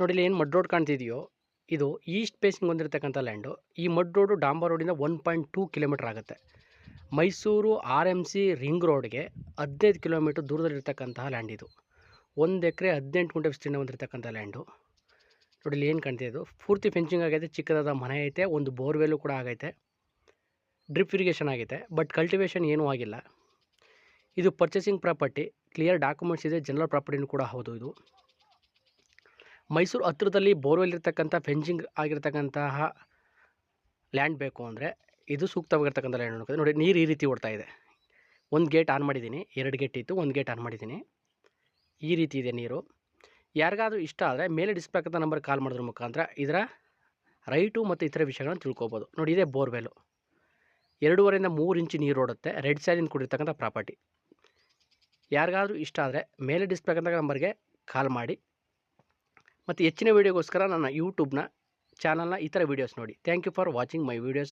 ನೋಡಿ ಇಲ್ಲಿ ಏನು ಮಡ್ ರೋಡ್ ಕಾಣ್ತಿದೆಯೋ ಇದು ಈಸ್ಟ್ ಫೇಸಿಂಗ್ ಹೊಂದಿರತಕ್ಕಂಥ ಲ್ಯಾಂಡು. ಈ ಮಡ್ ರೋಡು ಡಾಂಬರ್ ರೋಡಿಂದ 1.2 ಕಿಲೋಮೀಟರ್ ಆಗುತ್ತೆ. ಮೈಸೂರು RMC ರಿಂಗ್ ರೋಡ್ಗೆ 15 ಕಿಲೋಮೀಟರ್ ದೂರದಲ್ಲಿರ್ತಕ್ಕಂತಹ ಲ್ಯಾಂಡ್ ಇದು. 1 ಎಕರೆ 18 ಗುಂಟೆ ವಿಸ್ತೀರ್ಣ ಹೊಂದಿರತಕ್ಕಂಥ ಲ್ಯಾಂಡು. ನೋಡಿ ಇಲ್ಲಿ ಏನು ಕಾಣ್ತಿದೆ ಇದು ಪೂರ್ತಿ ಫೆನ್ಸಿಂಗ್ ಆಗೈತೆ. ಚಿಕ್ಕದಾದ ಮನೆ ಐತೆ, ಒಂದು ಬೋರ್ವೆಲ್ಲು ಕೂಡ ಆಗೈತೆ, ಡ್ರಿಪ್ ಇರಿಗೇಷನ್ ಆಗೈತೆ. ಬಟ್ ಕಲ್ಟಿವೇಷನ್ ಏನೂ ಆಗಿಲ್ಲ. ಇದು ಪರ್ಚೇಸಿಂಗ್ ಪ್ರಾಪರ್ಟಿ, ಕ್ಲಿಯರ್ ಡಾಕ್ಯುಮೆಂಟ್ಸ್ ಇದೆ, ಜನರಲ್ ಪ್ರಾಪರ್ಟಿನೂ ಕೂಡ ಹೌದು. ಇದು ಮೈಸೂರು ಹತ್ತಿರದಲ್ಲಿ ಬೋರ್ವೆಲ್ ಇರ್ತಕ್ಕಂಥ ಫೆನ್ಸಿಂಗ್ ಆಗಿರ್ತಕ್ಕಂತಹ ಲ್ಯಾಂಡ್ ಬೇಕು ಅಂದರೆ ಇದು ಸೂಕ್ತವಾಗಿರ್ತಕ್ಕಂಥ ಲ್ಯಾಂಡ್ ಅನ್ಕೋದು. ನೋಡಿ ನೀರು ಈ ರೀತಿ ಓಡ್ತಾ ಇದೆ. ಒಂದು ಗೇಟ್ ಆನ್ ಮಾಡಿದ್ದೀನಿ, 2 ಗೇಟ್ ಇತ್ತು, 1 ಗೇಟ್ ಆನ್ ಮಾಡಿದ್ದೀನಿ. ಈ ರೀತಿ ಇದೆ ನೀರು. ಯಾರಿಗಾದ್ರೂ ಇಷ್ಟ ಆದರೆ ಮೇಲೆ ಡಿಸ್ಪ್ಲೇ ಆಗ್ತಕ್ಕಂಥ ನಂಬರ್ ಕಾಲ್ ಮಾಡೋದ್ರ ಮುಖಾಂತರ ಇದರ ರೈಟು ಮತ್ತು ಇತರ ವಿಷಯಗಳನ್ನು ತಿಳ್ಕೊಬೋದು. ನೋಡಿ ಇದೇ ಬೋರ್ವೆಲ್ಲು, 2.5 ಇಂದ 3 ಇಂಚು ನೀರು ಓಡುತ್ತೆ. ರೆಡ್ ಸ್ಯಾಲಿಂದ ಕೂಡಿರ್ತಕ್ಕಂಥ ಪ್ರಾಪರ್ಟಿ. ಯಾರಿಗಾದ್ರೂ ಇಷ್ಟ ಆದರೆ ಮೇಲೆ ಡಿಸ್ಪ್ಲೇ ಆಗ್ತಕ್ಕಂಥ ನಂಬರ್ಗೆ ಕಾಲ್ ಮಾಡಿ. ಮತ್ತು ಹೆಚ್ಚಿನ ವೀಡಿಯೋಗೋಸ್ಕರ ನನ್ನ ಯೂಟ್ಯೂಬ್ನ ಚಾನಲ್ನ ಇತರ ವೀಡಿಯೋಸ್ ನೋಡಿ. Thank you for watching my videos.